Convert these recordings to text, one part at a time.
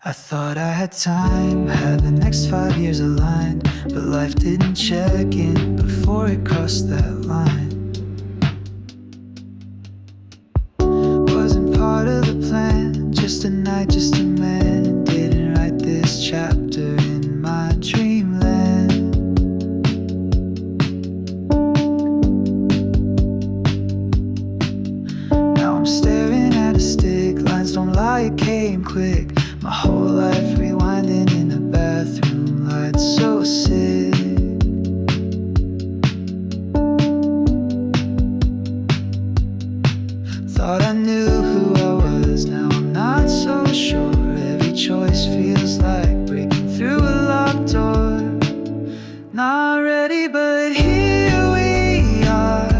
I thought I had time, had the next 5 years aligned, but life didn't check in before it crossed that line. Wasn't part of the plan, just a night, just a man. Didn't write this chapter in my dreamland. Now I'm staring at a stick, lines don't lie, it came quick. My whole life rewinding in a bathroom light, so sick. Thought I knew who I was, now I'm not so sure. Every choice feels like breaking through a locked door. Not ready, but here we are.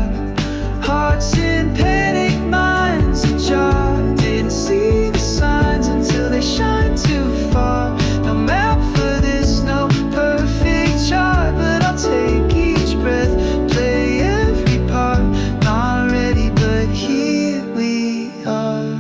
Hearts in panic, minds ajar. Didn't see the signs until they shine too far. No map for this, no perfect chart, but I'll take each breath, play every part. Not ready, but here we are.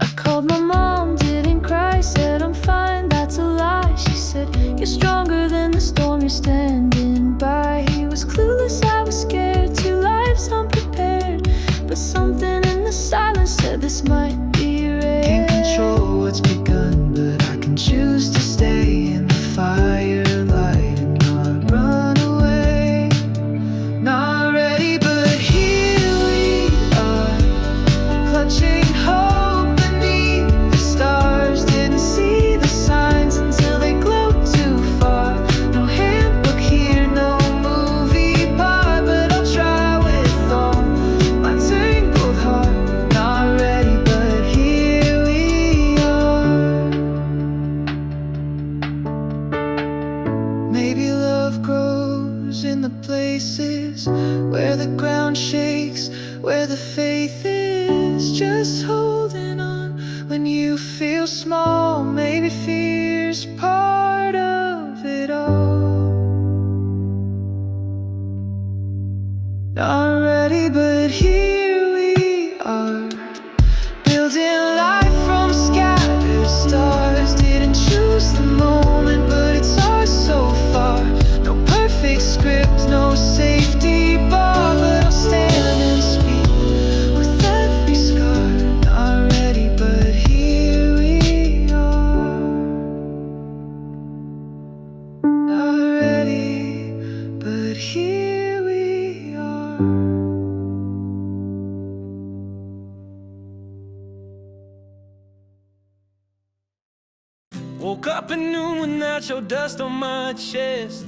I called my mom, didn't cry, said I'm fine, that's a lie. She said, you're stronger than the storm you're standing by. He was clueless, I was scared, 2 lives unprepared. But something in the silence said this might be rare. Can't control what's begun, but I can choose to stay in the firelight and not run away. Not ready, but here we are, clutching hope beneath the stars. Didn't see the signs until they glowed too far. No handbook here, no movie part, but I'll try with all my tangled heart. Not ready, but here we are. Maybe love grows in the places where the ground shakes, where the faith is. Just holding on when you feel small. Maybe fear's part of it all. Not ready, but here we are, building life from scattered stars. Didn't choose the moment, but it's ours so far. No perfect script, no safety bar, but I'll stand and speak with every scar. Not ready, but here we are. Not ready, but here we are. Woke up at noon with nacho dust on my chest.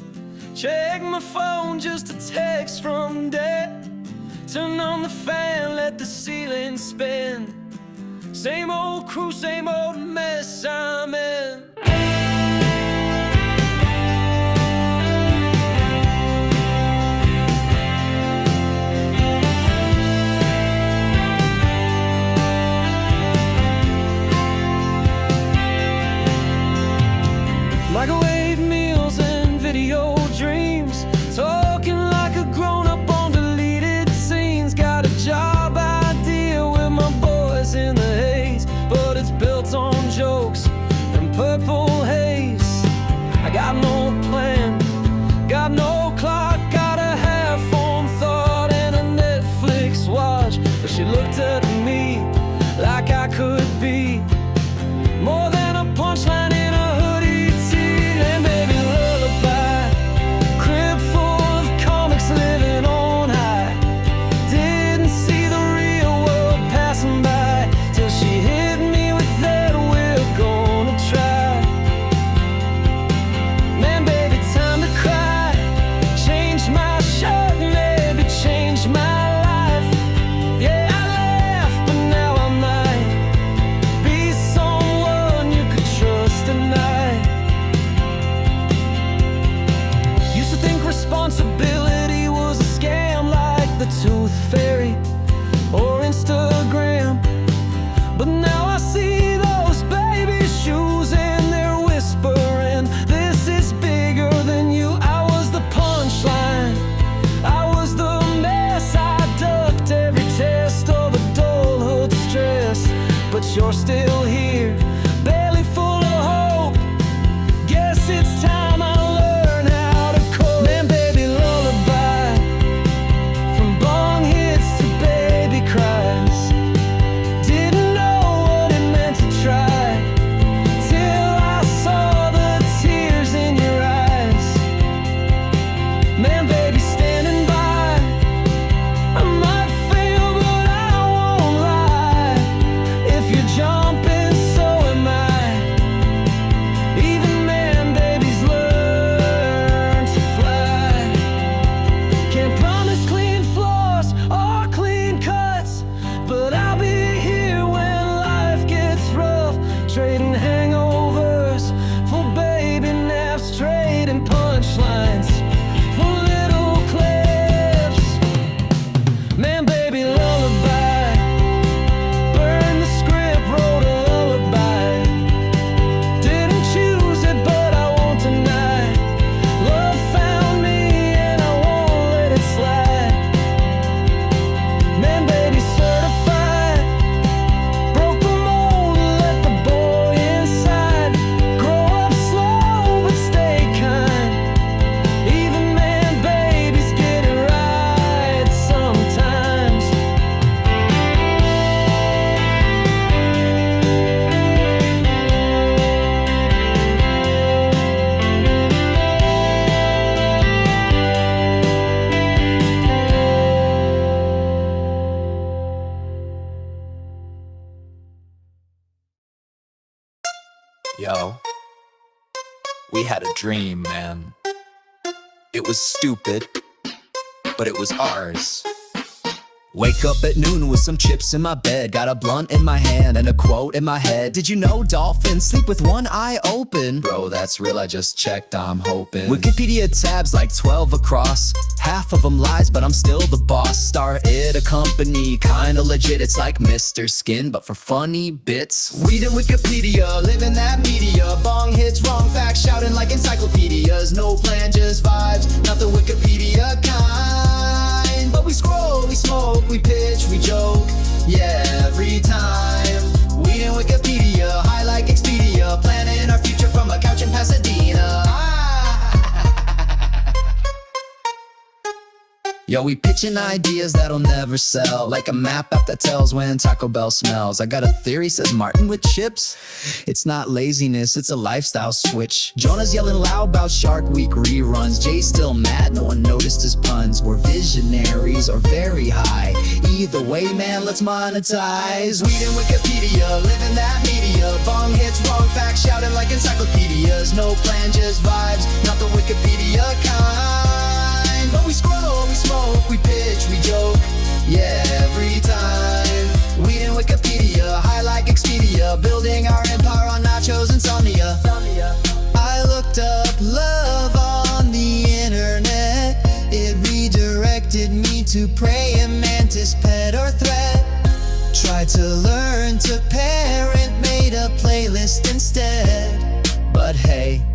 Check my phone, just a text from Dad. Turn on the fan, let the ceiling spin. Same old crew, same old mess I'm in. Microwave meals and video dreams, talking like a grown-up on deleted scenes. Got a job idea with my boys in the haze, but it's built on jokes and purple haze. I got no plan, got no clock, got a half-formed thought and a Netflix watch. But she looked at me like I could be more than a punchline in a hoodie tee. And baby, lullaby, crib full of comics, living on high. Didn't see the real world passing by till she hit me with that, we're gonna try. Man, baby, time to cry. Change my shirt, maybe change my life. Yeah, I laughed, but now I might be someone you could trust tonight. Used to think responsibility was a scam, like the Tooth Fairy or Instagram. But now I see those baby shoes and they're whispering, this is bigger than you. I was the punchline, I was the mess. I ducked every test of adulthood stress, but you're still here, barely full of hope. Guess it's time I learn how to cope. Man, baby, lullaby, from bong hits to baby cries. Didn't know what it meant to try, till I saw the tears in your eyes. Man, baby, standing by, I might fail, but I won't lie. If you're jumping, so am I. Even man babies learn to fly. Can't promise clean floors or clean cuts, but I'll be here when life gets rough. Trading hangovers for baby naps, trading punchlines for little clips. Man, baby, lullaby, burn the script, wrote a lullaby. Didn't choose it, but I won't deny. Love found me and I won't let it slide. Man, baby, certified, broke the mold, let the boy inside grow up slow but stay kind. Even man babies get it right sometimes. Yo, we had a dream, man. It was stupid, but it was ours. Wake up at noon with some chips in my bed, got a blunt in my hand and a quote in my head. Did you know dolphins sleep with one eye open? Bro, that's real, I just checked, I'm hoping. Wikipedia tabs like 12 across, half of them lies, but I'm still the boss. Started a company, kinda legit, it's like Mr. Skin, but for funny bits. Reading Wikipedia, living that media, bong hits, wrong facts, shouting like encyclopedias. No plan, just vibes, not the Wikipedia kind. But we scroll, we smoke, we pitch, we joke, yeah, every time. We in Wikipedia, high like Expedia, planning our future from a couch in Pasadena. Yo, we pitching ideas that'll never sell, like a map app that tells when Taco Bell smells. I got a theory, says Martin with chips. It's not laziness, it's a lifestyle switch. Jonah's yelling loud about Shark Week reruns. Jay's still mad, no one noticed his puns. We're visionaries or very high. Either way, man, let's monetize. Reading Wikipedia, living that media, bong hits, wrong facts, shouting like encyclopedias. No plan, just vibes, not the Wikipedia kind. But we scroll, we smoke, we pitch, we joke, yeah, every time. We in Wikipedia, high like Expedia, building our empire on nachos, insomnia. I looked up love on the internet, it redirected me to praying mantis, pet or threat. Tried to learn to parent, made a playlist instead. But hey,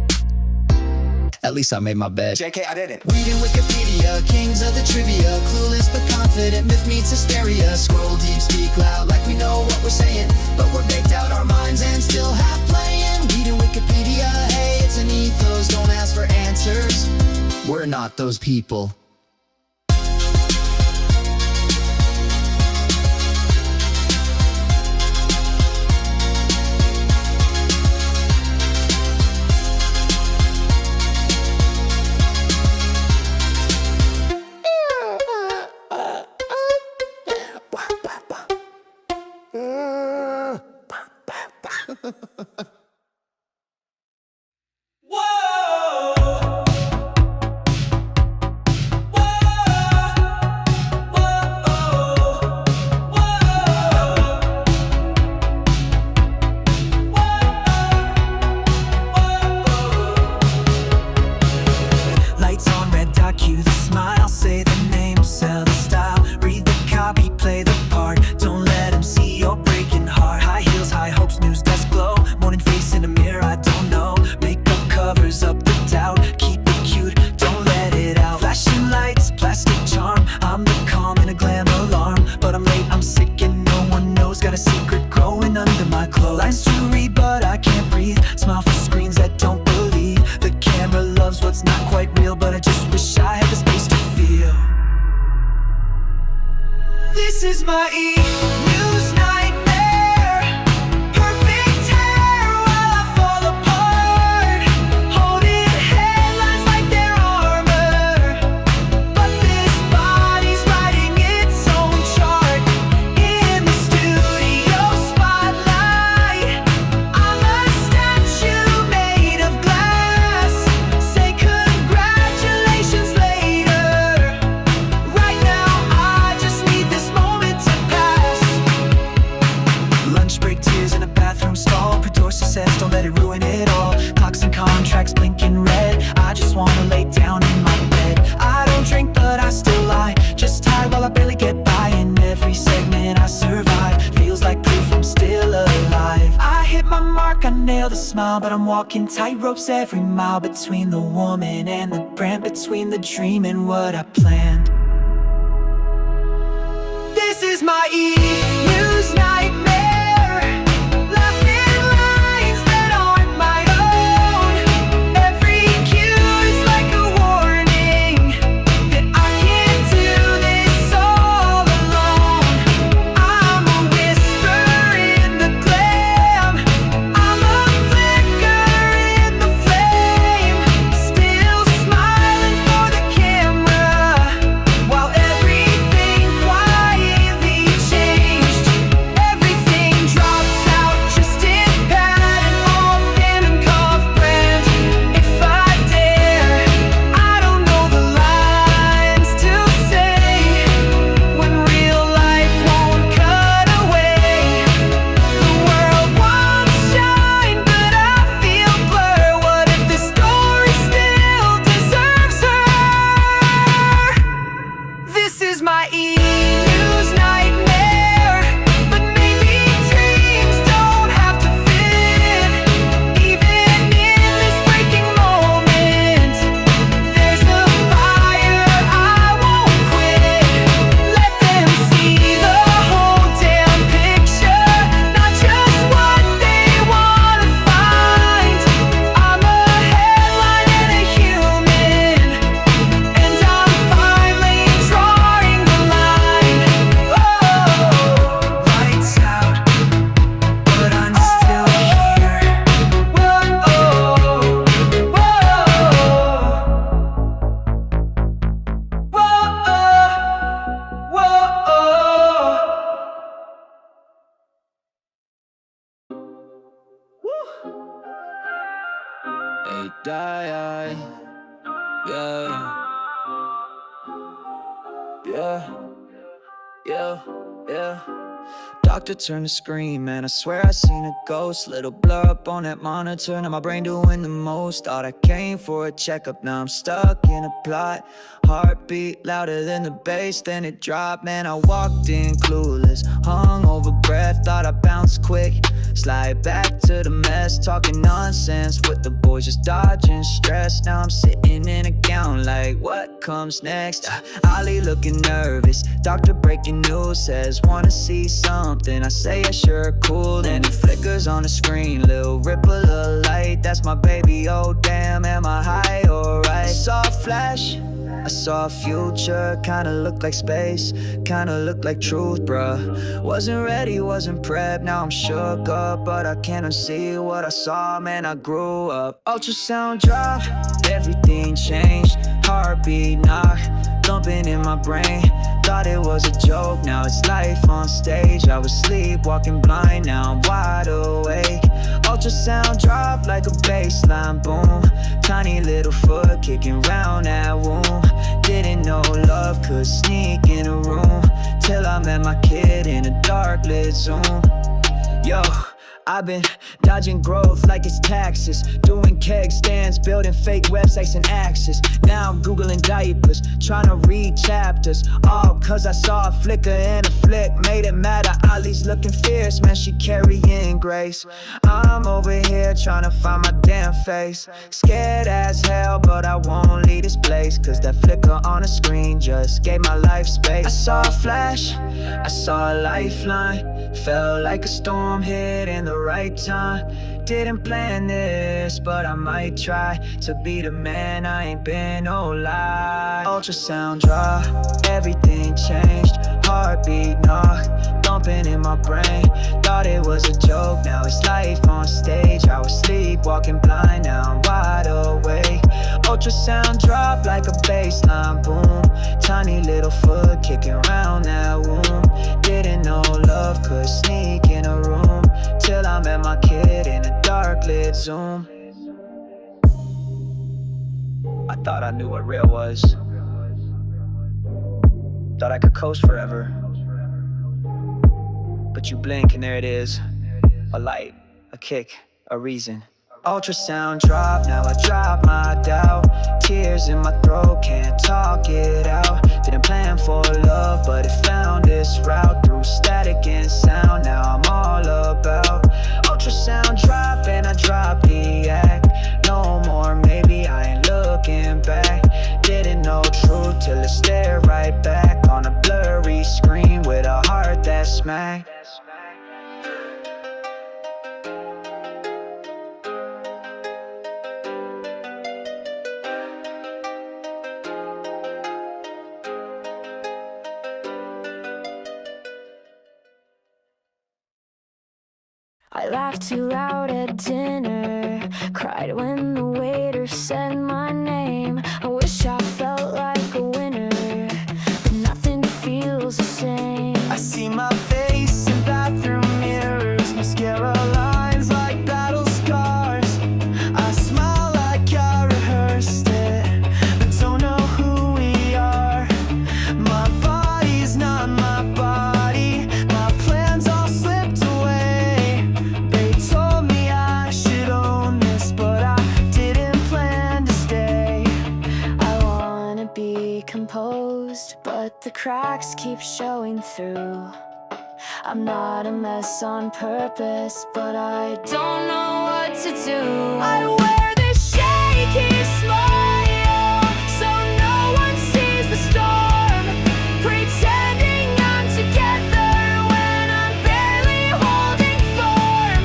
at least I made my bed. JK, I didn't. Reading Wikipedia, kings of the trivia, clueless but confident, myth meets hysteria. Scroll deep, speak loud like we know what we're saying, but we're baked out our minds and still half playing. Reading Wikipedia, hey, it's an ethos, don't ask for answers. We're not those people. This is my news nightmare. Perfect hair while I fall apart, holding headlines like they're armor. But this body's writing its own chart in the studio spotlight. I'm a statue made of glass. Say congratulations later. Right now I just need this moment to pass. Lunch break tears in a bathroom stall. Producer says don't let it ruin it all. Clocks and contracts blinking red. I just wanna lay down in my bed. I don't drink but I still lie, just tired while I barely get by. In every segment I survive, feels like proof I'm still alive. I hit my mark, I nailed a smile, but I'm walking tightropes every mile. Between the woman and the brand, between the dream and what I planned. This is my news nightmare. Laughing lines that aren't my own. Every cue is like a warning that I can't do this all alone. I'm a whisper in the glam. I'm a flicker in the flame. Still smiling for the camera while everything quietly changed. Everything drops out just in pattern, all thin and cough brand. If I dare, I don't know the lines to say when real life won't cut away. The world won't shine, but I feel blur. What if this story still deserves her? This is my news nightmare. But maybe dreams don't have to fit. Even in this breaking moment, there's a fire I won't quit. Let them see the whole damn picture, not just what they wanna find. I'm a headline and a human, and I'm finally drawing the line. Oh, lights out, but I'm still here. Whoa, whoa, Hey, die, yeah, yeah. Doctor turned to scream, and I swear I seen a ghost. Little blur up on that monitor, now my brain doing the most. Thought I came for a checkup, now I'm stuck in a plot. Heartbeat louder than the bass, then it dropped. Man, I walked in clueless, hung over breath. Thought I bounced quick, slide back to the mess. Talking nonsense with the boys, just dodging stress. Now I'm sitting in a gown like, what comes next? Ollie looking nervous, doctor breaking news, says wanna see something. I say yeah sure, cool, and it flickers on the screen. Little ripple of light, that's my baby, oh damn, am I high or right? Saw a flash, I saw a future, kinda looked like space, kinda looked like truth, bruh. Wasn't ready, wasn't prepped, now I'm shook up, but I can't unsee what I saw, man, I grew up. Ultrasound drop, everything changed, heartbeat knock, thumping in my brain. Thought it was a joke, now it's life on stage. I was sleepwalking blind, now I'm wide awake. Ultrasound drop like a bassline boom. Tiny little foot kicking round that womb. Didn't know love could sneak in a room, till I met my kid in a dark lit Zoom. Yo, I've been dodging growth like it's taxes, doing keg stands, building fake websites and axes. Now I'm googling diapers, trying to read chapters, all cause I saw a flicker and a flick made it matter. Ollie's looking fierce, man, she carrying grace. I'm over here trying to find my damn face, scared as hell, but I won't leave this place, cause that flicker on the screen just gave my life space. I saw a flash, I saw a lifeline, felt like a storm hit in the right time. Didn't plan this, but I might try to be the man I ain't been, no lie. Ultrasound drop, everything changed, heart heartbeat knock, thumping in my brain. Thought it was a joke, now it's life on stage. I was sleepwalking blind, now I'm wide awake. Ultrasound drop like a bass line boom. Tiny little foot kicking around that womb. Didn't know love could sneak in a room, till I met my kid in a dark lit Zoom. I thought I knew what real was. Thought I could coast forever. But you blink and there it is. A light, a kick, a reason. Ultrasound drop, now I drop my doubt. Tears in my throat, can't talk it out. Didn't plan for love, but it found this route. Through static and sound, now I'm all about. Ultrasound drop and I drop the act. No more, maybe I ain't looking back. Didn't know truth till it stared right back on a blurry screen with a heart that smacked. I laughed too loud at dinner, cried when the waiter said my name. I wish I felt like a winner, but nothing feels the same. I see my face in bathroom mirrors, mascara lines like battle scars. I smile like I rehearsed it, but don't know who we are. My body's not my body, my plans all slipped away. They told me I should own this, but I didn't plan to stay. I wanna be composed, but the cracks keep showing through. I'm not a mess on purpose, but I don't know what to do. I wear this shaky smile so no one sees the storm, pretending I'm together when I'm barely holding form.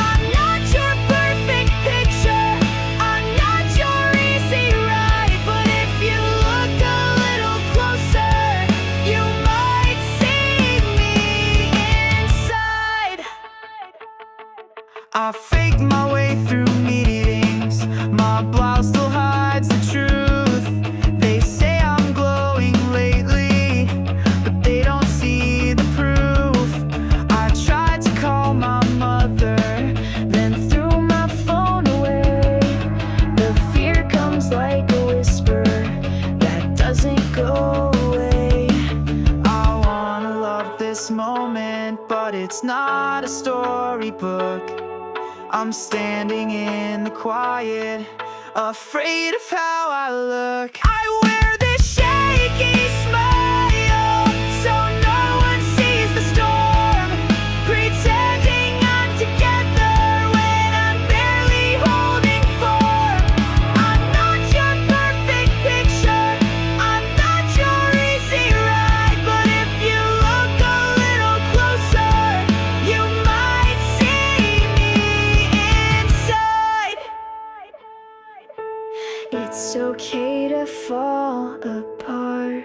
I'm not your perfect picture, I'm not your easy ride, but if you look a little closer, you might see me inside. I fake my way through meetings, my blouse still hides the truth. They say I'm glowing lately, but they don't see the proof. I tried to call my mother, then threw my phone away. The fear comes like a whisper that doesn't go away. I wanna love this moment, but it's not a storybook. I'm standing in the quiet, afraid of how I look. I wear this shaky smile so no one sees the storm, pretending I'm together when I'm barely holding form. I'm not your perfect picture, I'm not your easy ride, but if you look a little closer, you might see me inside. It's okay to fall apart.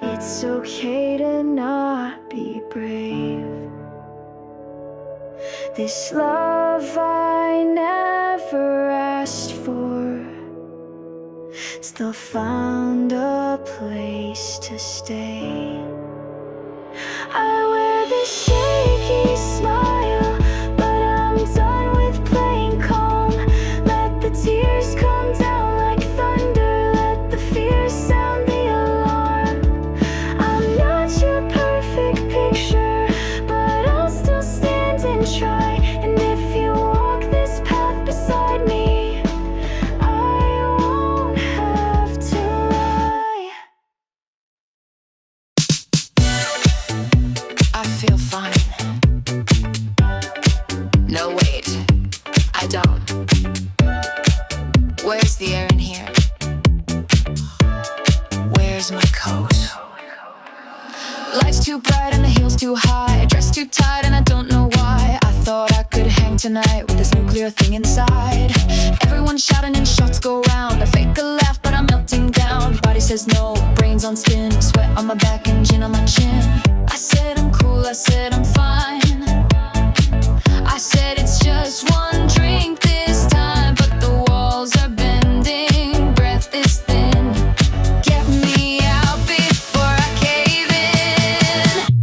It's okay to not be brave. This love I never asked for still found a place to stay. I wear this shaky smile, but I'm done with playing calm. Let the tears come down like thunder, let the fears sound the alarm. I'm not your perfect picture, but I'll still stand and try. And if you walk this path beside me, I won't have to lie. I feel fine. No, wait, I don't. Where's the air in here? Where's my coat? Lights too bright and the heels too high, dress too tight and I don't know why. I thought I could hang tonight with this nuclear thing inside. Everyone shouting and shots go round. I fake a laugh but I'm melting down. Body says no, brain brains on spin, sweat on my back and gin on my chin. I said I'm cool, I said I'm fine. I said it's just one drink this time, but the walls are bending, breath is thin. Get me out before I cave in.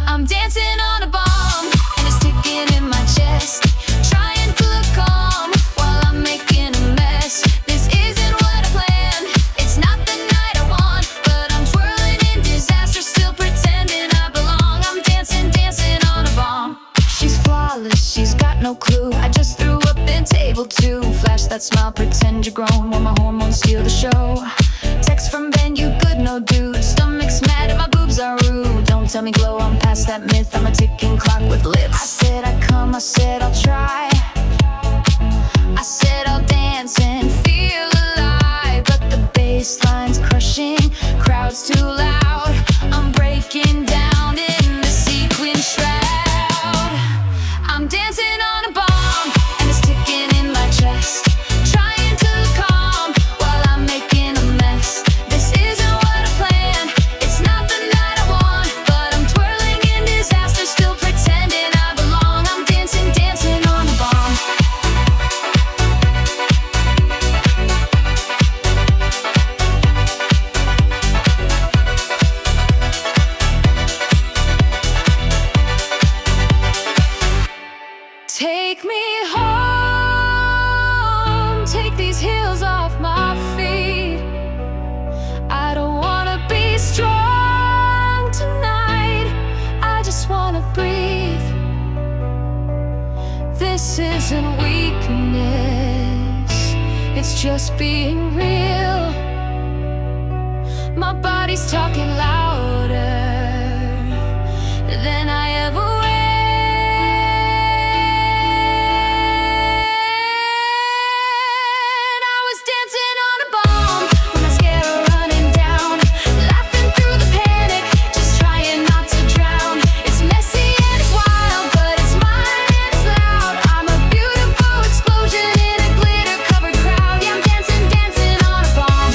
I'm dancing on a bomb, and it's ticking in my chest. Trying to look calm while I'm making a mess. This isn't what I planned, it's not the night I want, but I'm twirling in disaster, still pretending I belong. I'm dancing, dancing on a bomb. She's flawless, she's got no clue. I just threw up in table 2. Flash that smile, pretend you're grown, while my hormones steal the show. Text from Ben, you good, no dude. Stomach's mad and my boobs are rude. Don't tell me glow, I'm past that myth. I'm a ticking clock with lips. I said I'd come, I said I'll try. I said I'll dance and feel alive, but the bassline's crushing, crowd's too loud. I'm breaking down in the sequin shroud. I'm dancing on a bomb, and it's ticking in my chest. Trying to look calm while I'm making a mess. This isn't what I planned, it's not the night I want, but I'm twirling in disaster, still pretending I belong. I'm dancing, dancing on a bomb. Take me home, take these heels off my feet. I don't wanna be strong tonight, I just wanna breathe. This isn't weakness, it's just being real. My body's talking louder than I ever will. I was dancing on a bomb, with mascara running down, laughing through the panic, just trying not to drown. It's messy and it's wild, but it's mine and it's loud. I'm a beautiful explosion in a glitter-covered crowd. Yeah, I'm dancing, dancing on a bomb.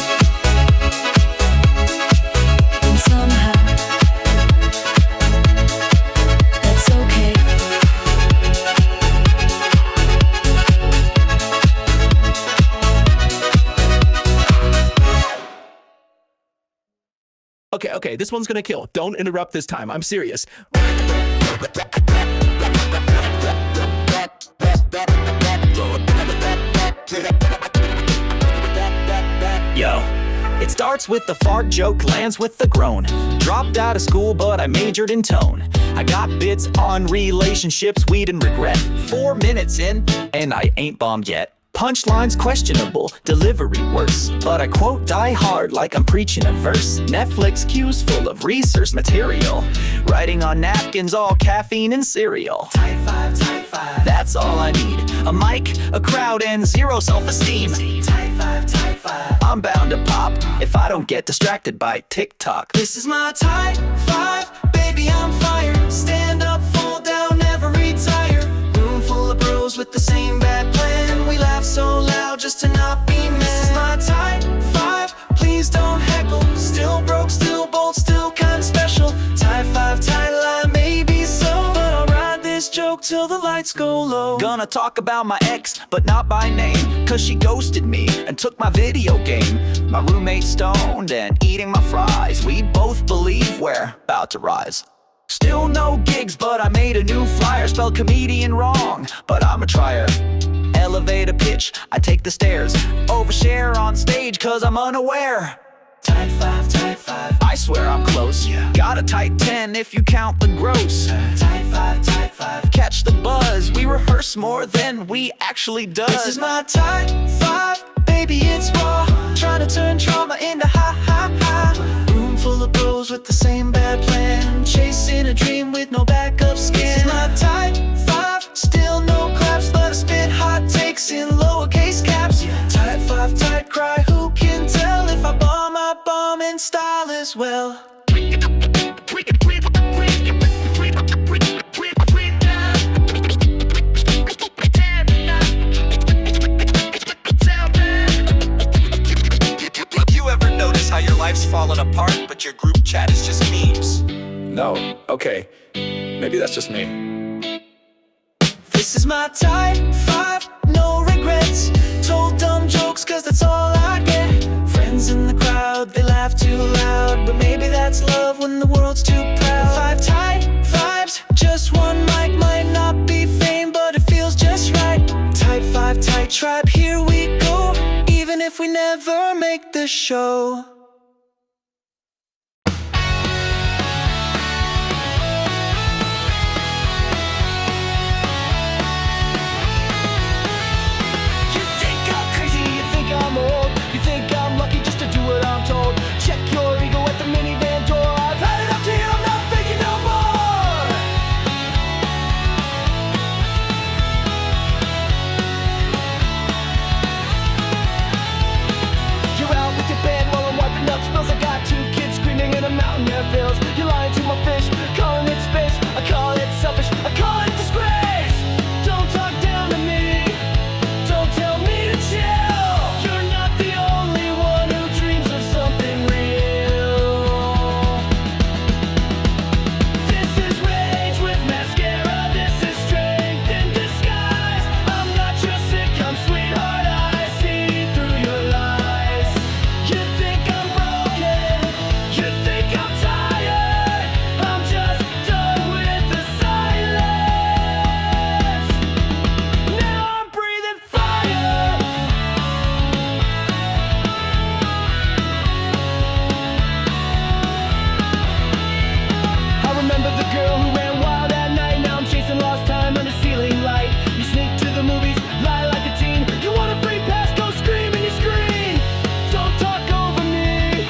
And somehow, that's okay. Okay, this one's gonna kill. Don't interrupt this time. I'm serious. Yo, it starts with the fart joke, lands with the groan. Dropped out of school, but I majored in tone. I got bits on relationships, weed, and regret. 4 minutes in, and I ain't bombed yet. Punchlines questionable, delivery worse, but I quote Die Hard like I'm preaching a verse. Netflix queues full of research material, writing on napkins, all caffeine and cereal. Type 5, that's all I need. A mic, a crowd, and zero self-esteem. Type 5, I'm bound to pop if I don't get distracted by TikTok. This is my type 5, baby, I'm fire. Stand up, fall down, never retire. Room full of bros with the same bad plan. We laugh so loud just to not be mad. This is my type 5, please don't heckle. Still broke, still bold, still kinda special. Type 5 title, I may be so, but I'll ride this joke till the lights go low. Gonna talk about my ex, but not by name, cause she ghosted me and took my video game. My roommate stoned and eating my fries. We both believe we're about to rise. Still no gigs, but I made a new flyer. Spelled comedian wrong, but I'm a trier. Elevator pitch, I take the stairs. Overshare on stage cause I'm unaware. Type 5, I swear I'm close. Got a tight 10 if you count the gross. type 5. Catch the buzz, we rehearse more than we actually does. This is my type 5, baby, it's raw. Trying to turn trauma into ha. Room full of bros with the same bad plan. Chasing a dream with no backup skin. This is my type 5, still no claps, but I spit hot takes in lowercase caps. Type 5, tight cry, who can tell if I bomb, I bomb in style as well. You ever notice how your life's falling apart, but your group chat is just memes. No, okay, maybe that's just me. This is my type 5, no regrets. Told dumb jokes cause that's all I get. Friends in the crowd, they laugh too loud, but maybe that's love when the world's too proud. 5 type 5s, just one mic, might not be fame, but it feels just right. Type 5, tight tribe, here we go, even if we never make the show. You're lying to my fish, calling it space. I call it selfish, I call it disgrace. Don't talk down to me, don't tell me to chill. You're not the only one who dreams of something real. This is rage with mascara, this is strength in disguise. I'm not your sitcom sweetheart, I see through your lies. You think I'm broken, you think I'm tired, I'm just done with the silence. Now I'm breathing fire. I remember the girl who ran wild at night. Now I'm chasing lost time under ceiling light. You sneak to the movies, lie like a teen. You want a free pass, go scream in your screen. Don't talk over me,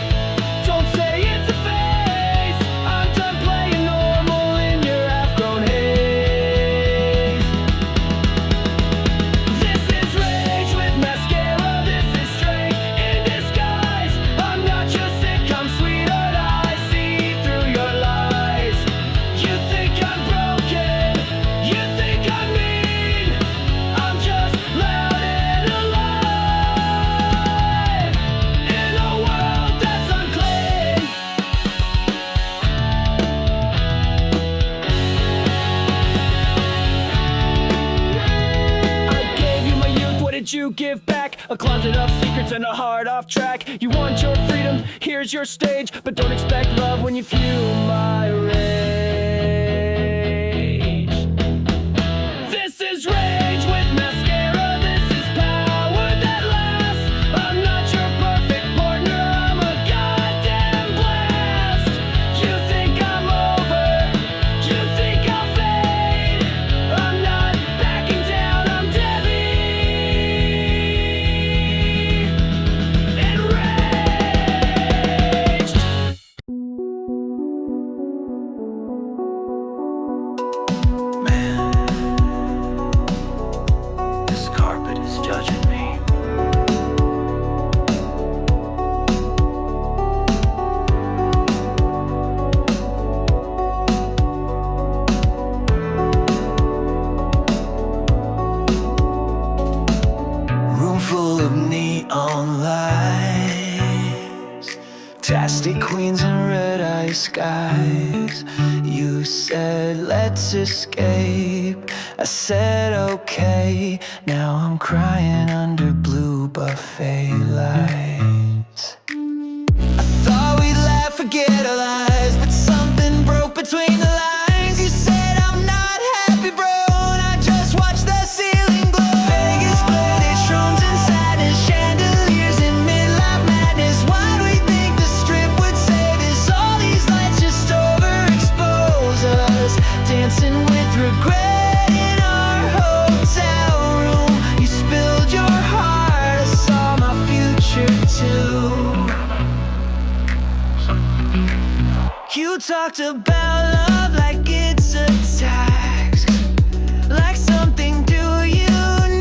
don't say it's a phase. I'm done playing normal in your half-grown haze. This is rage with mascara, this is strength in disguise. I'm not your sitcom sweetheart, I see through your lies. You think I'm broken, you think I'm mean, I'm just loud and alive in a world that's unclean. I gave you my youth, what did you give back? A closet of secrets and a heart off track. You want your freedom, here's your stage, but don't expect love when you fuel my rage. This is rage with mascara, this is power that lasts. I'm not your perfect partner, I'm a goddamn blast. You think I'm over, you think I'll fade. I'm not backing down, I'm deadly enraged. Man, this carpet is judging me. Room full of neon lights, plastic queens and red-eye skies. You said let's escape, I said okay. Now I'm crying under blue buffet lights. I thought we'd laugh, forget our lies, but something broke between the lines. You said I'm not happy, bro, and I just watched the ceiling glow. Vegas flooded, shrooms and sadness, chandeliers in midlife madness. Why do we think the strip would save us? All these lights just overexpose us, dancing with regret in our hotel room. You spilled your heart, I saw my future too. You talked about love like it's a tax, like something due you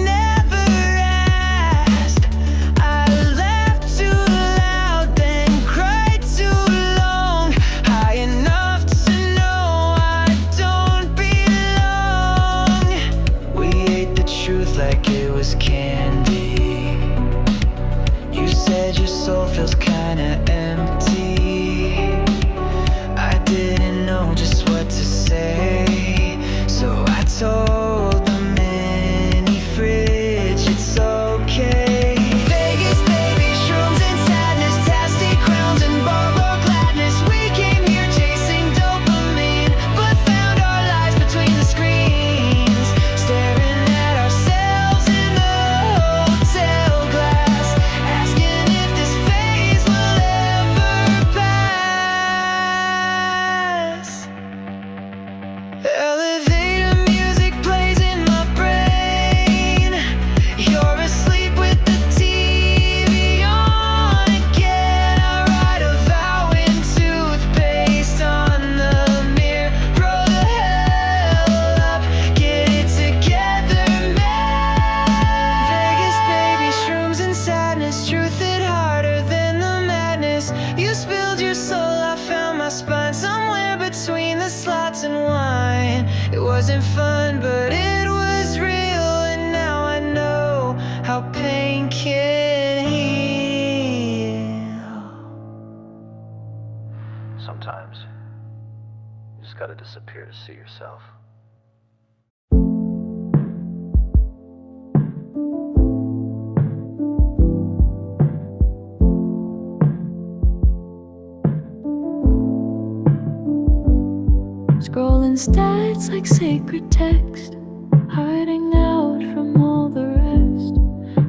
never asked. I laughed too loud, then cried too long, high enough to know I don't belong. We ate the truth like it was candy. You said your soul feels kinda empty. spilled your soul, I found my spine somewhere between the slots and wine. It wasn't fun, but it was real, and now I know how pain can heal. Sometimes you just gotta disappear to see yourself. Scrolling stats like sacred text, hiding out from all the rest.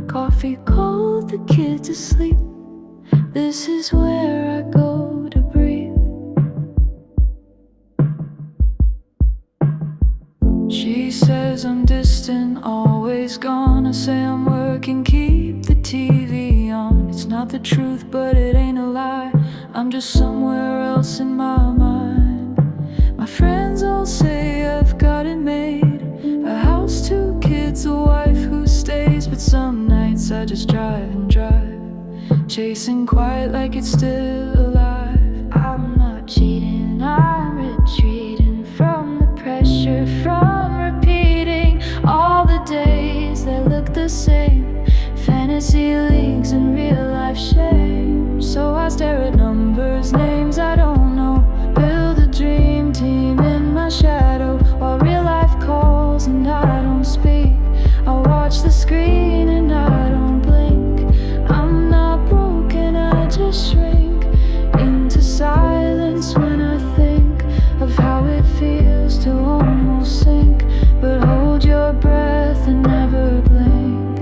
Coffee cold, the kids asleep. This is where I go to breathe. She says I'm distant, always gone. I say I'm working, keep the TV on. It's not the truth, but it ain't a lie. I'm just somewhere else in my mind. My friends all say I've got it made. A house, 2 kids, a wife who stays. But some nights I just drive and drive, chasing quiet like it's still alive. I'm not cheating, I'm retreating from the pressure, from repeating all the days that look the same. Fantasy leagues and real life shame. So I stare at numbers, names I don't know. Build a dream team in my shadow, while real life calls and I don't speak. I watch the screen and I don't blink. I'm not broken, I just shrink into silence when I think of how it feels to almost sink. But hold your breath and never blink.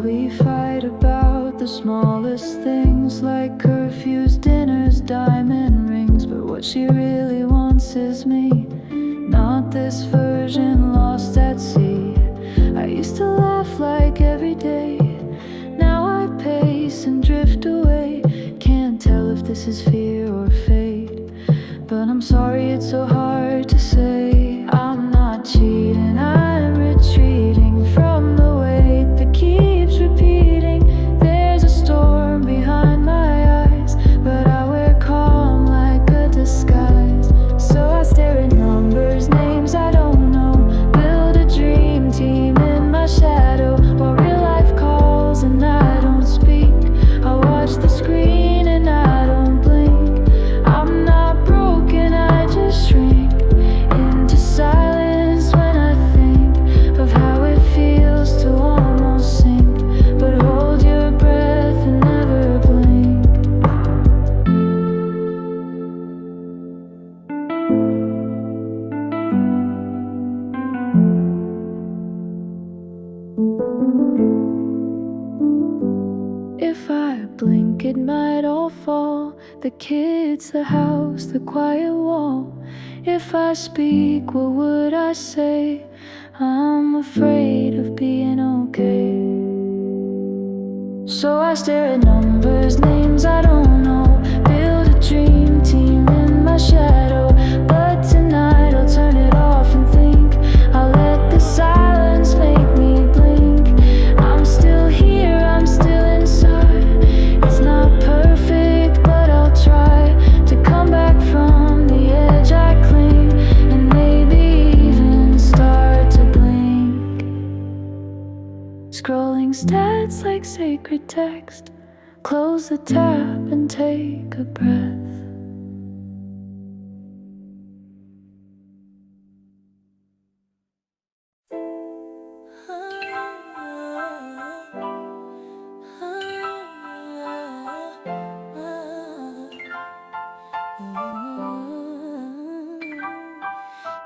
We fight about the smallest things, like curfews, dinners, diamond rings. But what she really wants is me, not this version lost at sea. I used to laugh like every day, now I pace and drift away. Can't tell if this is fear or fate, but I'm sorry it's so hard to say. I'm not cheating, I'm retreating from the weight that keeps repeating. There's a storm behind my eyes, but I wear calm like a disguise. So I stare at numbers, names I don't know. Build a dream team in my shadow, while real life calls and I don't speak. I watch the screen and I don't blink. I'm not broken, I just shrink into silence when I think of how it feels to almost sink. But hold your breath and never blink. If I blink, it might all fall. The kids, the house, the quiet wall. If I speak, what would I say? I'm afraid of being okay. So I stare at numbers, names I don't know. Build a dream team in my shadow. But tonight I'll turn it off and think. I'll let the silence make me blink. I'm still here, I'm still inside. It's not perfect, but I'll try to come back from the edge I cling, and maybe even start to blink. Scrolling stats like sacred text. Close the tab and take a breath.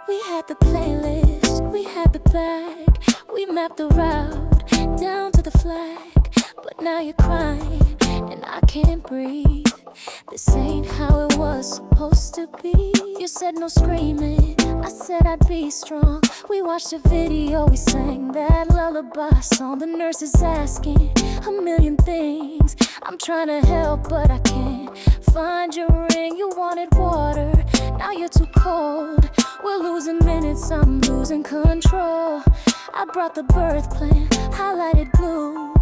We had the playlist, we had the bag, we mapped the route down to the flag. But now you're crying and I can't breathe. This ain't how it was supposed to be. You said no screaming, I said I'd be strong. We watched a video, we sang that lullaby song. The nurse is asking a million things. I'm trying to help but I can't find your ring. You wanted water, now you're too cold. We're losing minutes, I'm losing control. I brought the birth plan, highlighted blue,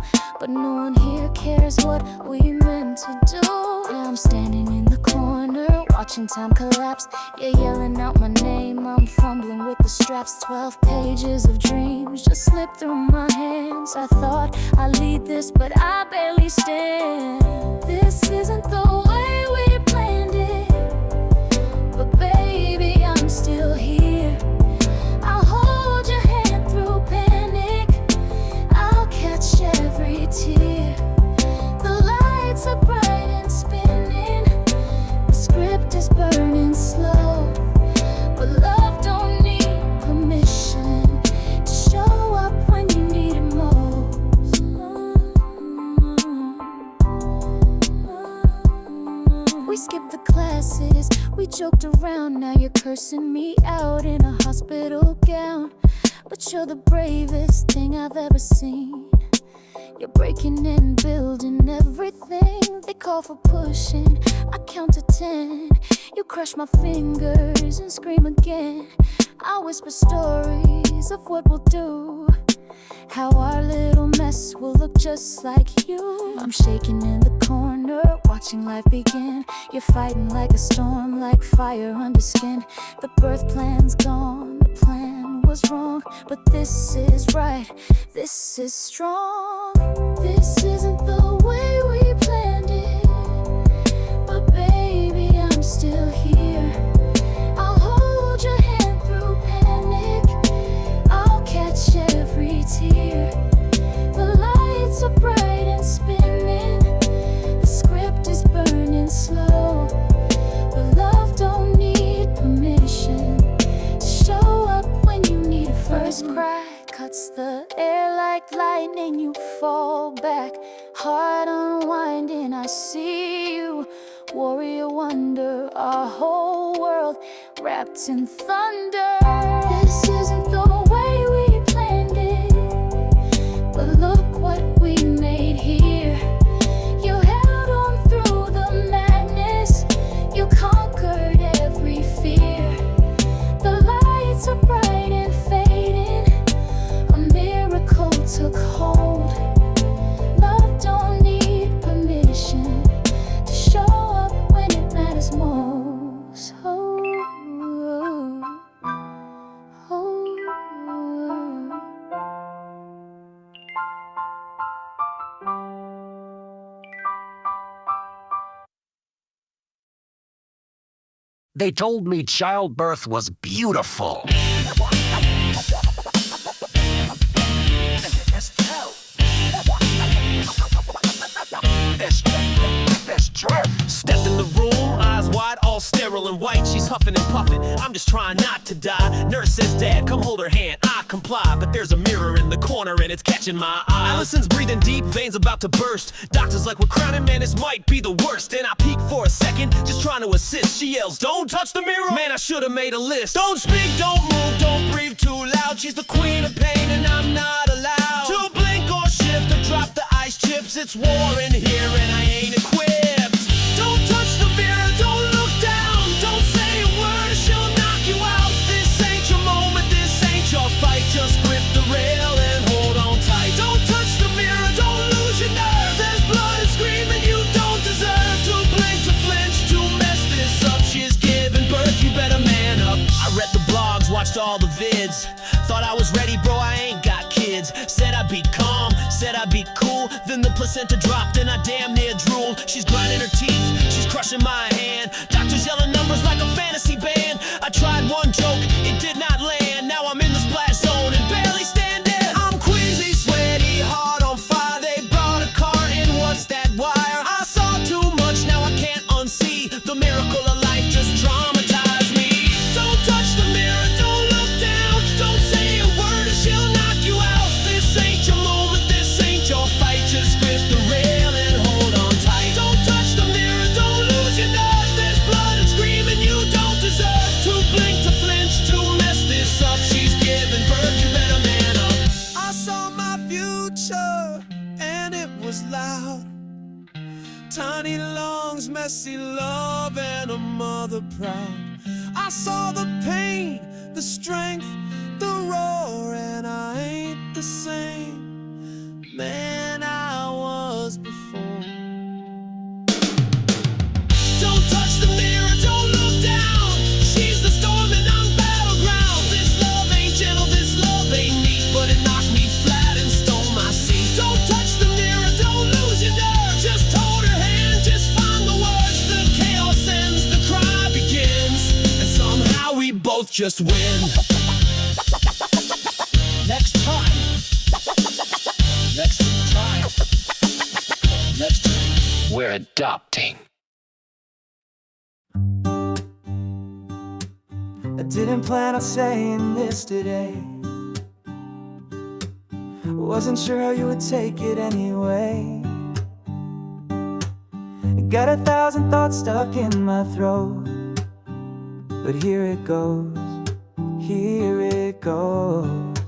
but no one here cares what we meant to do. Now I'm standing in the corner, watching time collapse. You're yelling out my name, I'm fumbling with the straps. 12 pages of dreams just slipped through my hands. I thought I'd lead this, but I barely stand. This isn't the way we planned it, but baby, I'm still here. I'll hold your hand through panic, I'll catch every tear. The lights are bright and spinning, the script is burning slow, but love don't need permission to show up when you need it most. We skipped the classes, we joked around. Now you're cursing me out in a hospital gown, but you're the bravest thing I've ever seen. You're breaking and building everything. They call for pushing, I count to 10. You crush my fingers and scream again. I whisper stories of what we'll do, how our little mess will look just like you. I'm shaking in the corner, watching life begin. You're fighting like a storm, like fire under skin. The birth plan's gone, the plan was wrong, but this is right, this is strong. This isn't the way we planned it, but baby, I'm still here. I'll hold your hand through panic, I'll catch every tear. The lights are bright and spinning, the script is burning slow, but love don't need permission to show up when you need it. First cry cuts the air like lightning, you fall back, heart unwinding. I see you, warrior wonder, our whole world wrapped in thunder. This isn't the way we planned it, but look what we made here. You held on through the madness, you conquered every fear. The lights are bright and fading, a miracle took hold. Love don't need permission to show up when it matters most. Oh, oh, oh. They told me childbirth was beautiful. Stepped in the room, eyes wide, all sterile and white. She's huffing and puffing, I'm just trying not to die. Nurse says, Dad, come hold her hand, I comply. But there's a mirror in the corner and it's catching my eye. Alison's breathing deep, veins about to burst. Doctor's like, we're crowning, man, this might be the worst. And I peek for a second, just trying to assist. She yells, don't touch the mirror, man, I should've made a list. Don't speak, don't move, don't breathe too loud. She's the queen of pain and I'm not allowed to blink or shift or drop the ice chips. It's war in here and I ain't equipped. Don't touch the mirror, don't look down, don't say a word or she'll knock you out. This ain't your moment, this ain't your fight. Just grip the rail and hold on tight. Don't touch the mirror, don't lose your nerve. There's blood and screaming you don't deserve. To blink, to flinch, to mess this up. She's giving birth, you better man up. I read the blogs, watched all the vids. Thought I was ready, bro, I ain't got kids. Said I'd be calm, said I'd be cool. Then the placenta dropped and I damn near drooled. She's grinding her teeth, she's crushing my hand. Doctors yelling numbers like a fantasy band. I tried one joke, it did not land. Now I'm in the splash zone and barely standing. I'm queasy, sweaty, heart on fire. They brought a car in, what's that wire? I saw too much, now I can't unsee. The miracle of life just traumatized me. Don't touch the mirror, don't look down. Don't say a word or she'll knock you out. This ain't your moment, this ain't your fight. Just grip the rail and hold on tight. Don't touch the mirror, don't lose your nerve. There's blood and screaming you don't deserve. To blink, to flinch, to mess this up. She's giving birth, you better man up. I saw my future and it was loud. Tiny lungs, messy love, and a mother proud. I saw the pain, the strength, the roar, and I ain't the same. Man, I just win. Next time. Next time. Next time. We're adopting. I didn't plan on saying this today. Wasn't sure how you would take it anyway. Got 1,000 thoughts stuck in my throat, but here it goes, here it goes.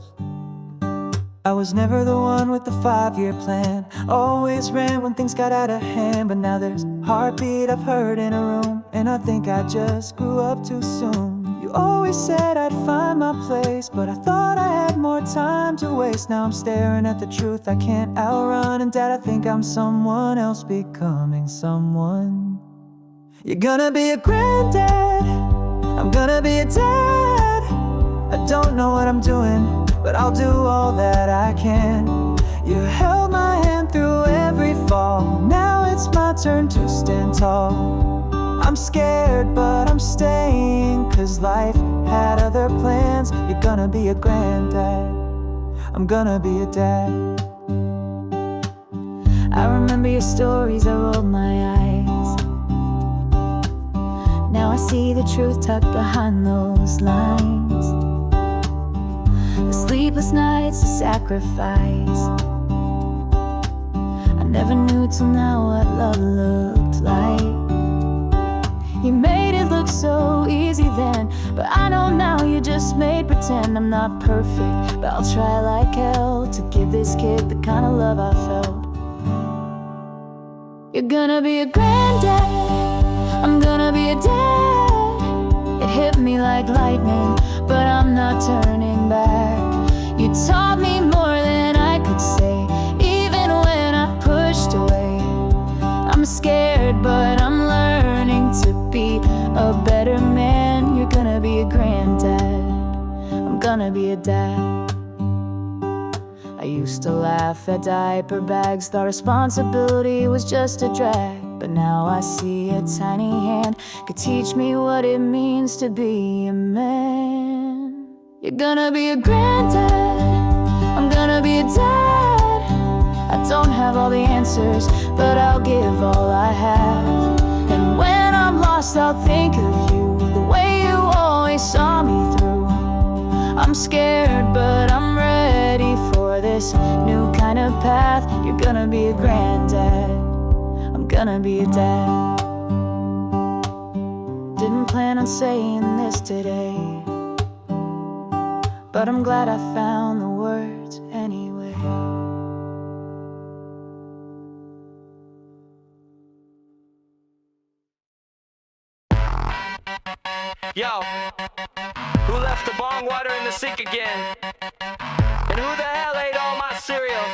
I was never the one with the 5-year plan. Always ran when things got out of hand. But now there's heartbeat I've heard in a room, and I think I just grew up too soon. You always said I'd find my place, but I thought I had more time to waste. Now I'm staring at the truth I can't outrun. And Dad, I think I'm someone else becoming someone. You're gonna be a granddad, I'm gonna be a dad. I don't know what I'm doing, but I'll do all that I can. You held my hand through every fall. Now it's my turn to stand tall. I'm scared, but I'm staying, 'cause life had other plans. You're gonna be a granddad, I'm gonna be a dad. I remember your stories, I rolled my eyes. Now I see the truth tucked behind those lines. The sleepless nights, the sacrifice. I never knew till now what love looked like. You made it look so easy then, but I know now you just made pretend. I'm not perfect, but I'll try like hell to give this kid the kind of love I felt. You're gonna be a granddad, I'm gonna be a dad. It hit me like lightning, but I'm not turning back. You taught me more than I could say, even when I pushed away. I'm scared, but I'm learning to be a better man. You're gonna be a granddad, I'm gonna be a dad. I used to laugh at diaper bags, thought responsibility was just a drag. But now I see a tiny hand could teach me what it means to be a man. You're gonna be a granddad, I'm gonna be a dad. I don't have all the answers, but I'll give all I have. And when I'm lost, I'll think of you, the way you always saw me through. I'm scared, but I'm ready for this new kind of path. You're gonna be a granddad, I'm gonna be a dad. Didn't plan on saying this today, but I'm glad I found the words anyway. Yo, who left the bong water in the sink again? And who the hell ate all my cereal?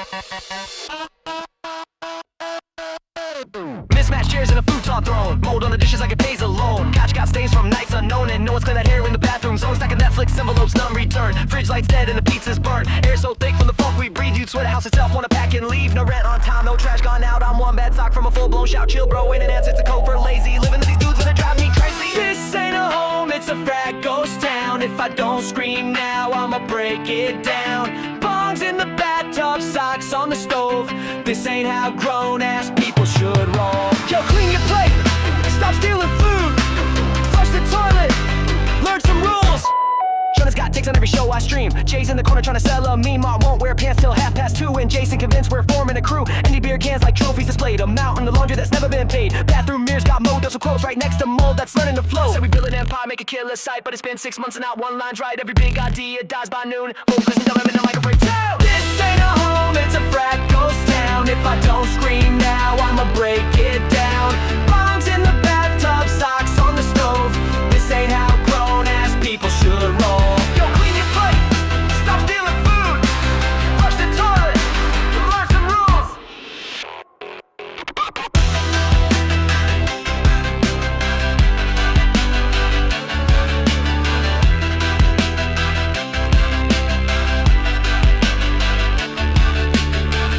Mismatched chairs and a futon thrown, mold on the dishes like it pays alone. Couch got stains from nights unknown, and no one's cleaned that hair in the bathroom zone. Stack of Netflix envelopes, none returned. Fridge lights dead and the pizza's burnt. Air so thick from the funk we breathe, you'd swear the house itself. Wanna pack and leave, no rent on time, no trash gone out. I'm one bad sock from a full-blown shout. Chill bro, ain't an answer to code for lazy. Living to these dudes gonna drive me crazy. This ain't a home, it's a frat ghost town. If I don't scream now, I'ma break it down. Bongs in the bathtub, socks on the stove. This ain't how grown-ass people should roll. Yo, clean your plate, stop stealing food, flush the toilet, learn some rules. Jonah's got dicks on every show I stream. Jay's in the corner trying to sell a meme. Mark won't wear pants till 2:30. And Jason convinced we're forming a crew. Empty beer cans like trophies displayed. A mountain of laundry that's never been paid. Bathroom mirrors got mold, some quotes right next to mold that's learning to flow. Said we build an empire, make a killer site, but it's been 6 months and not one line's right. Every big idea dies by noon. Focus and dumb in the microphone too. This ain't a home, it's a frat ghost town. If I don't scream now, I'ma break it down. Bongs in the bathtub, socks on the stove. This ain't how grown-ass people should roll. Yo, clean your plate, stop stealing food, flush the toilet, learn some rules.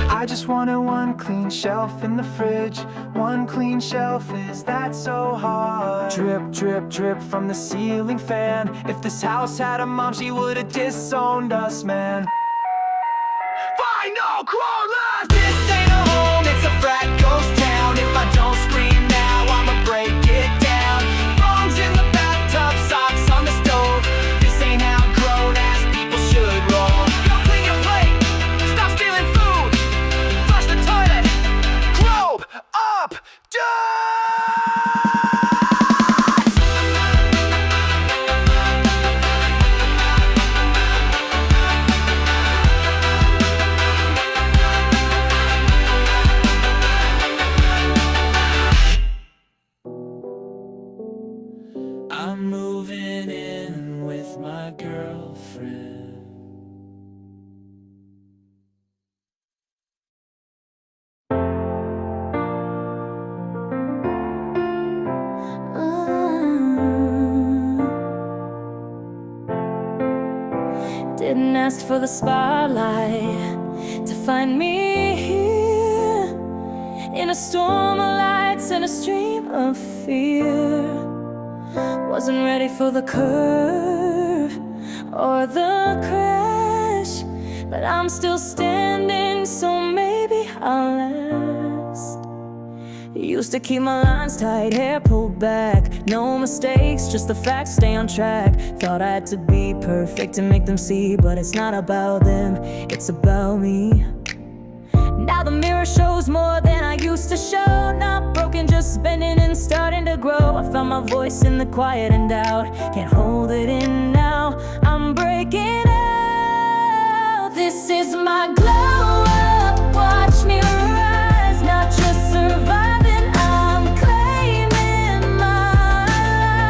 I just wanted one clean shelf stuff in the fridge. One clean shelf, is that so hard? Drip, drip, drip from the ceiling fan. If this house had a mom, she would've disowned us, man. Final crawlers! This ain't a home, it's a frat ghost town. If I don't scream now, I'ma break it down. Bones in the bathtub, socks on the stove. This ain't how grown-ass people should roll. Go clean your plate, stop stealing food, flush the toilet, grow up, I'm moving in with my girlfriend. Didn't ask for the spotlight to find me here, in a storm of lights and a stream of fear. Wasn't ready for the curve or the crash, but I'm still standing, so maybe I'll last. Used to keep my lines tight, hair pulled back. No mistakes, just the facts, stay on track. Thought I had to be perfect to make them see, but it's not about them, it's about me. Now the mirror shows more than I used to show. Not broken, just bending and starting to grow. I found my voice in the quiet and doubt. Can't hold it in now, I'm breaking out. This is my glow up, watch me rise. Not just surviving, I'm claiming my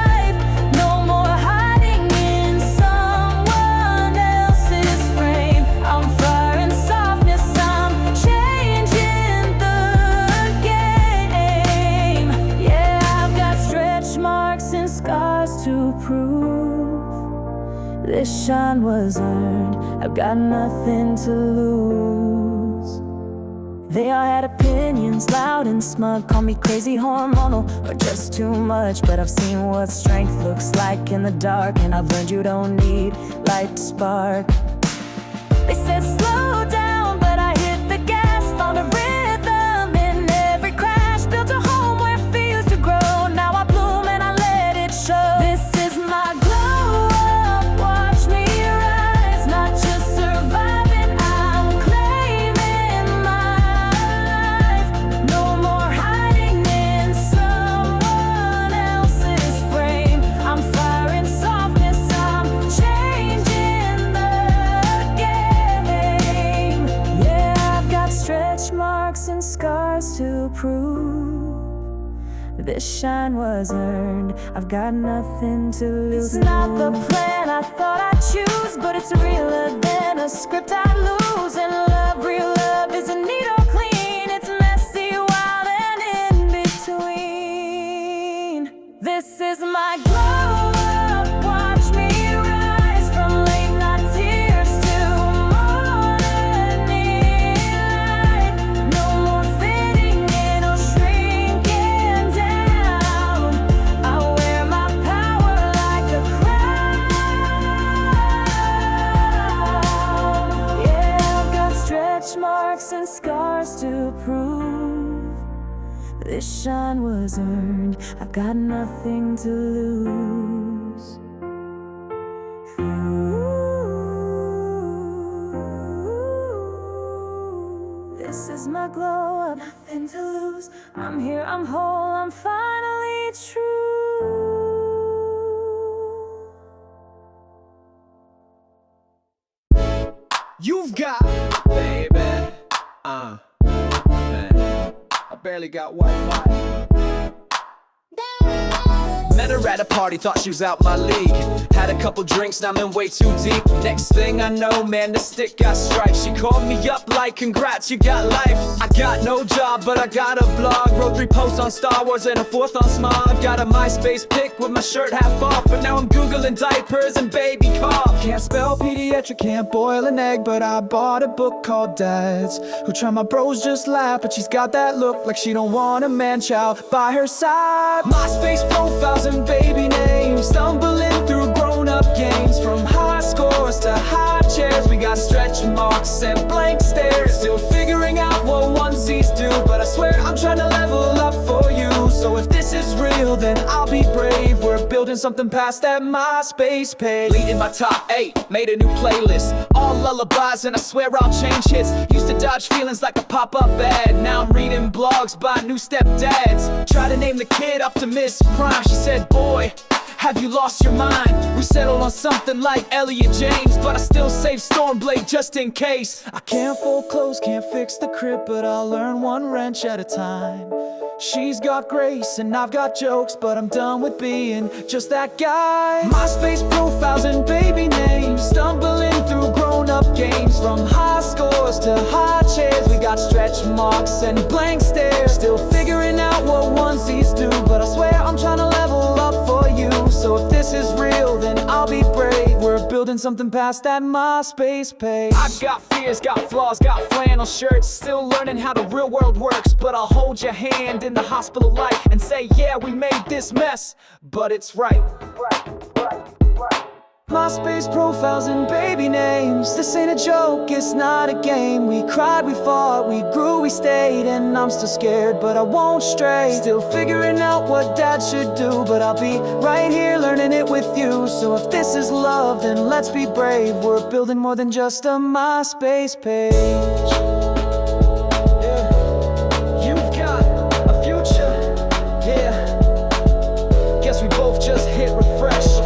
life. No more hiding in someone else's frame. I'm fire and softness, I'm changing the game. Yeah, I've got stretch marks and scars to prove this shine was earned. I've got nothing to lose. They all had opinions, loud and smug. Call me crazy, hormonal, or just too much. But I've seen what strength looks like in the dark, and I've learned you don't need light to spark. They said slow down, but I hit the gas. Found a rhythm in every crash. Built a home where fear used to grow. Now I bloom and I let it show. This is my glow up, watch me rise. Not just surviving, I'm claiming my life. No more hiding in someone else's frame. I'm fire and softness, I'm changing the game. Yeah, I've got stretch marks and scars to prove this shine was earned. I've got nothing to lose. It's not the plan I thought I'd choose, but it's realer than a script I'd lose. And love, real love, isn't neat or clean. It's messy, wild, and in between. This is my glow up, watch me rise. From late night tears to morning light. No more fitting in or shrinking down. I wear my power like a crown. Yeah, I've got stretch marks and scars to prove this shine was earned. I've got nothing to lose. Ooh, this is my glow up, nothing to lose. I'm here, I'm whole, I'm finally true. You've got, baby, man, I barely got Wi-Fi. Met her at a party, thought she was out my league. Had a couple drinks, now I'm in way too deep. Next thing I know, man, the stick got stripes. She called me up like, congrats, you got life. I got no job, but I got a blog. Wrote 3 posts on Star Wars and a 4th on Smog. Got a MySpace pic with my shirt half off, but now I'm Googling diapers and baby cough. Can't spell pediatric, can't boil an egg, but I bought a book called Dads Who Try. My bros just laugh, but she's got that look like she don't want a man-child by her side. MySpace profiles and baby names, stumbling through grown-up games. From high scores to high chairs, we got stretch marks and blank stares. Still figuring out what onesies do, but I swear I'm trying to level up for you. So if this is real, then I'll be brave. We're building something past that MySpace page. Leading my top 8, made a new playlist, all lullabies, and I swear I'll change hits. Used to dodge feelings like a pop-up ad, now I'm reading blogs by new stepdads. Try to name the kid Optimus Prime, she said, boy, have you lost your mind? We settled on something like Elliot James, but I still save Stormblade just in case. I can't fold clothes, can't fix the crib, but I'll learn one wrench at a time. She's got grace and I've got jokes, but I'm done with being just that guy. MySpace profiles and baby names, stumbling through grown-up games. From high scores to high chairs, we got stretch marks and blank stares. Still figuring out what onesies do, but I swear I'm trying to level up for you. So if this is real, then I'll be brave. We're building something past that MySpace page. I got fears, got flaws, got flannel shirts, still learning how the real world works. But I'll hold your hand in the hospital light and say, yeah, we made this mess, but it's right. MySpace profiles and baby names, this ain't a joke, it's not a game. We cried, we fought, we grew, we stayed, and I'm still scared, but I won't stray. Still figuring out what dad should do, but I'll be right here learning it with you. So if this is love, then let's be brave. We're building more than just a MySpace page. Yeah, you've got a future, yeah. Guess we both just hit refresh.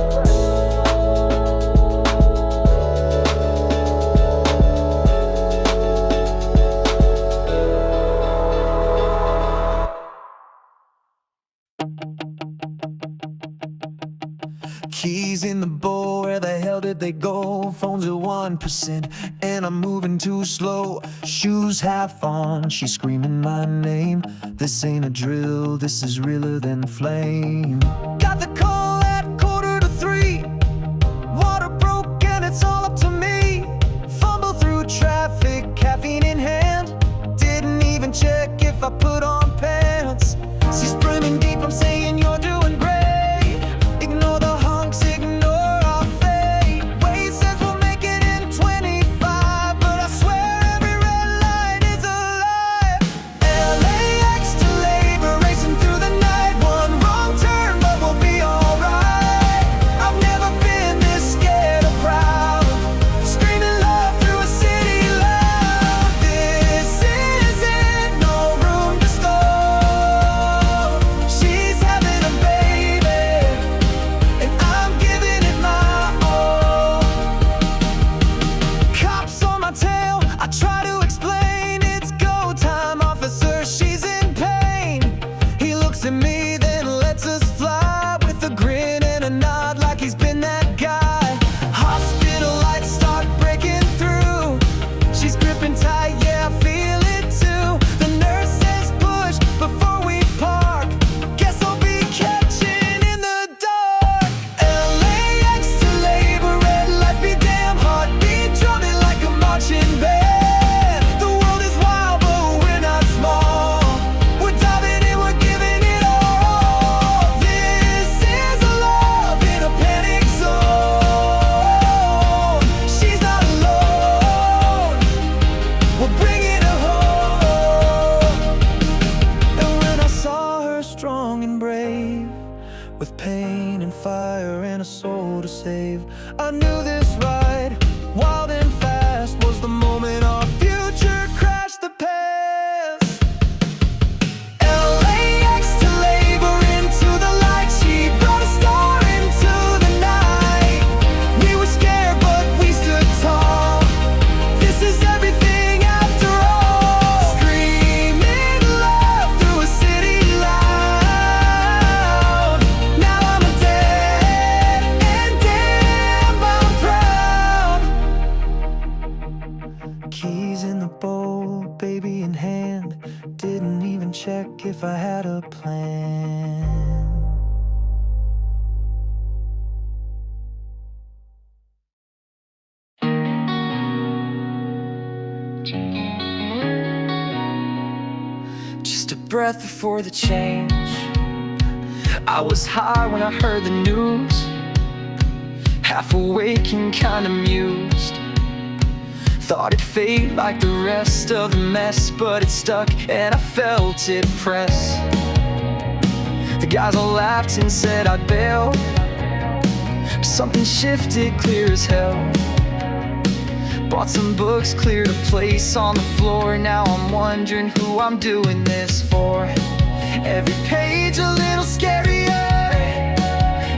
Keys in the bowl, where the hell did they go? Phone's at 1%, and I'm moving too slow. Shoes half on, she's screaming my name. This ain't a drill, this is realer than flame. Got the call at 2:45. Water broke and it's all up to me. Fumble through traffic, caffeine in hand. Didn't even check if I put on pants. She's brimming deep, I'm saying you're doing great. Ignore the honks, ignore our fate. Waze says we'll make it in 25, but I swear every red light is a lie. LAX to labor, racing through the night. One wrong turn, but we'll be alright. I've never been this scared or proud. Screaming love through a city loud. This is it, no room to stall. She's having a baby, and I'm giving it my all. Cops on my tail, I try to explain. It's go time, officer, she's in pain. He looks at me, then lets us fly, with a grin and a nod like he's been that guy. Hospital lights start breaking through. She's gripping tight, yeah, I feel it too. The nurse says push before we park. Guess I'll be catching in the dark. LAX to labor, red light be damn, heartbeat drumming like a marching band. The world is wild, but we're not small. We're diving in, we're giving it all. This is a love in a panic zone. She's not alone, we're bringing her home. And when I saw her strong and brave, with pain and fire and a soul to save, I knew this ride, wild and fast, was the moment our future crashed the past. LAX to labor, into the light. She brought a star into the night. We were scared, but we stood tall. This is everything after all. Screaming love through a city loud. Now I'm a breath before the change. I was high when I heard the news, half awake and kinda amused. Thought it'd fade like the rest of the mess, but it stuck and I felt it press. The guys all laughed and said I'd bail, but something shifted clear as hell. Bought some books, cleared a place on the floor. Now I'm wondering who I'm doing this for. Every page a little scarier,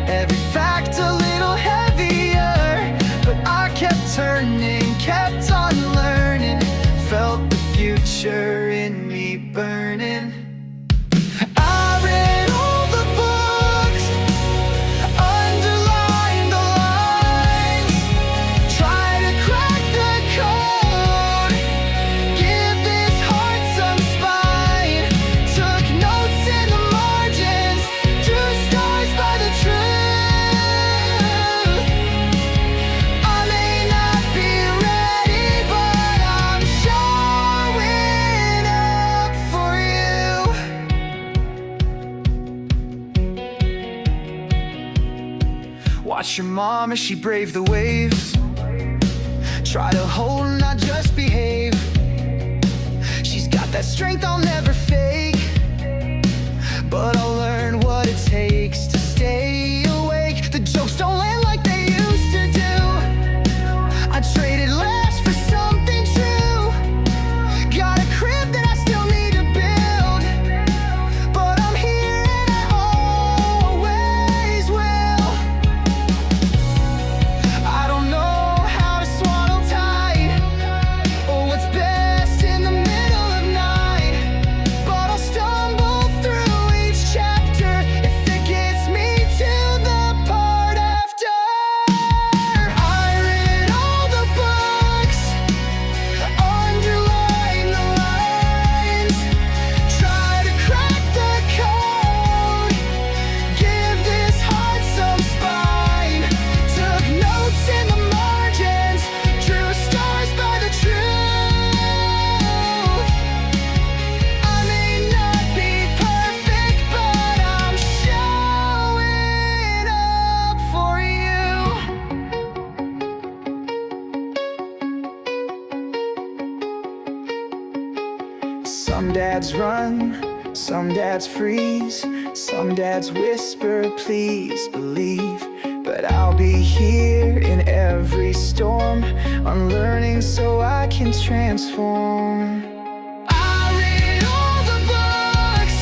every fact a little heavier, but I kept turning, kept on learning, felt the future in me burning. I read all the books, underlined the lines, try to crack the code, give this heart some spine, took notes in the margins, drew stars by the truth. I may not be ready, but I'm showing up for you. Watch your mom as she braved the waves, try to hold, not just behave. She's got that strength I'll never fake, but I'll learn what it takes to stay awake. The jokes don't land like they used to do. I traded laughs for something true. Got a crib that I still need to build, but I'm here and I always will. I don't know how to swallow tight, or what's best in the middle of night, but I'll stumble through each chapter if it gets me to the part after. I read all the books, underline the lines, try to crack the code, give this heart some spine, took notes in the margins, drew stars by the truth. I may not be perfect, but I'm showing up for you. Some dads run, some dads freeze, some dads whisper, please believe. But I'll be here in every storm, unlearning so I can transform. I read all the books,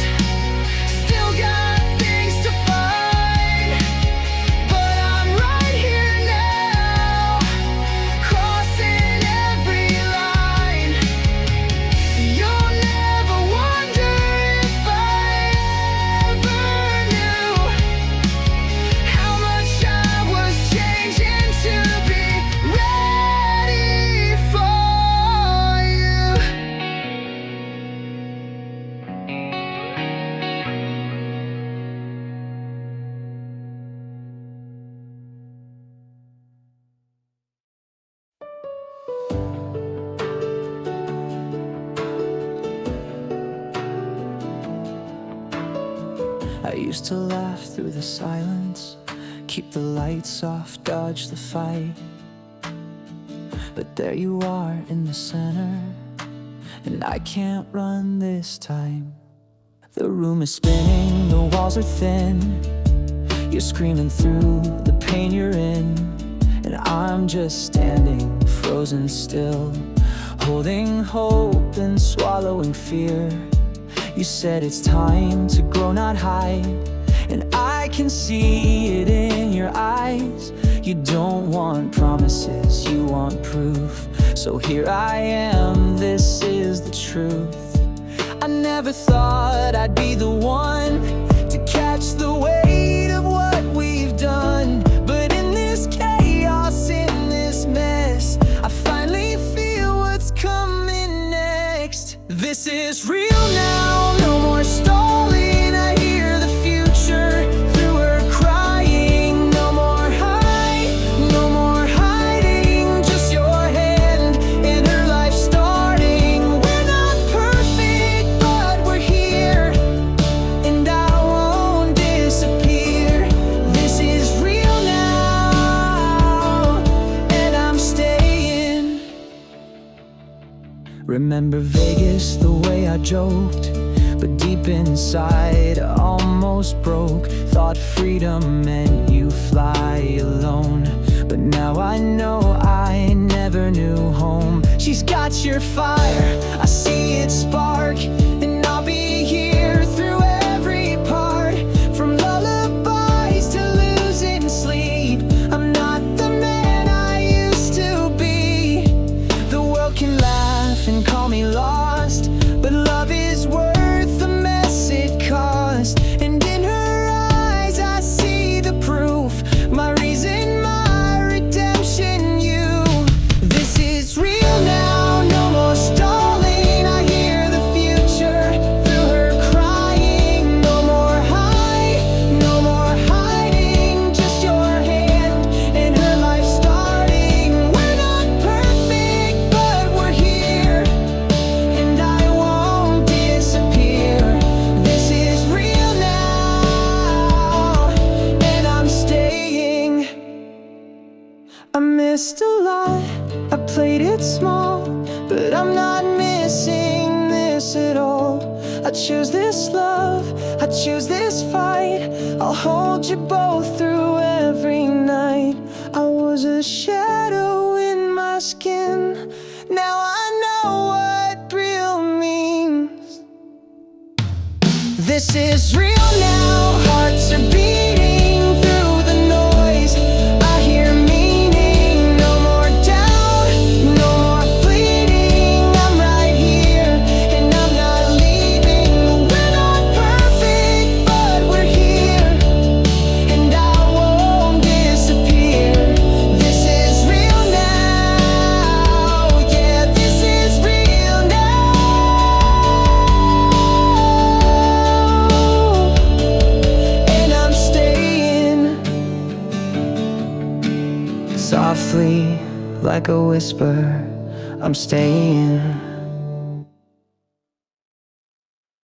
still got things to find, but I'm right here now, crossing every line. You'll never wonder if I ever knew how much I was changing to be ready for you. I used to laugh through the silence, keep the lights off, dodge the fight. But there you are in the center, and I can't run this time. The room is spinning, the walls are thin, you're screaming through the pain you're in, and I'm just standing frozen still, holding hope and swallowing fear. You said it's time to grow, not hide, and I can see it in your eyes. You don't want promises, you want proof. So here I am, this is the truth. I never thought I'd be the one to catch the weight of what we've done, but in this chaos, in this mess, I finally feel what's coming next. This is real now, no more stalling. I hear the future through her crying. No more hide, no more hiding, just your hand in her life starting. We're not perfect, but we're here. Remember Vegas, the way I joked, but deep inside I almost broke. Thought freedom meant you fly alone, but now I know I never knew home. She's got your fire, I see it spark, and I'll be here through every part. From lullabies to losing sleep, I'm not the man I used to be. The world can laugh and call me lost, but love is worth the mess it cost. And in her eyes I see the proof, my reason, my redemption, you. This is real now, no more stalling. I hear the future through her crying. No more high, no more hiding, just your hand and her life starting. We're not perfect, but we're here, and I won't disappear. This is real now, and I'm staying. I missed a lot, I played it small, but I'm not missing this at all. I choose this love, I choose this fight. I'll hold you both through every night. I was a shadow in my skin, now I know what real means. This is real now, hearts are beating through the noise. I hear meaning, no more doubt, no more fleeting. I'm right here, and I'm not leaving. We're not perfect, but we're here, and I won't disappear. This is real now, yeah, this is real now, and I'm staying. Softly, like a whisper, I'm staying.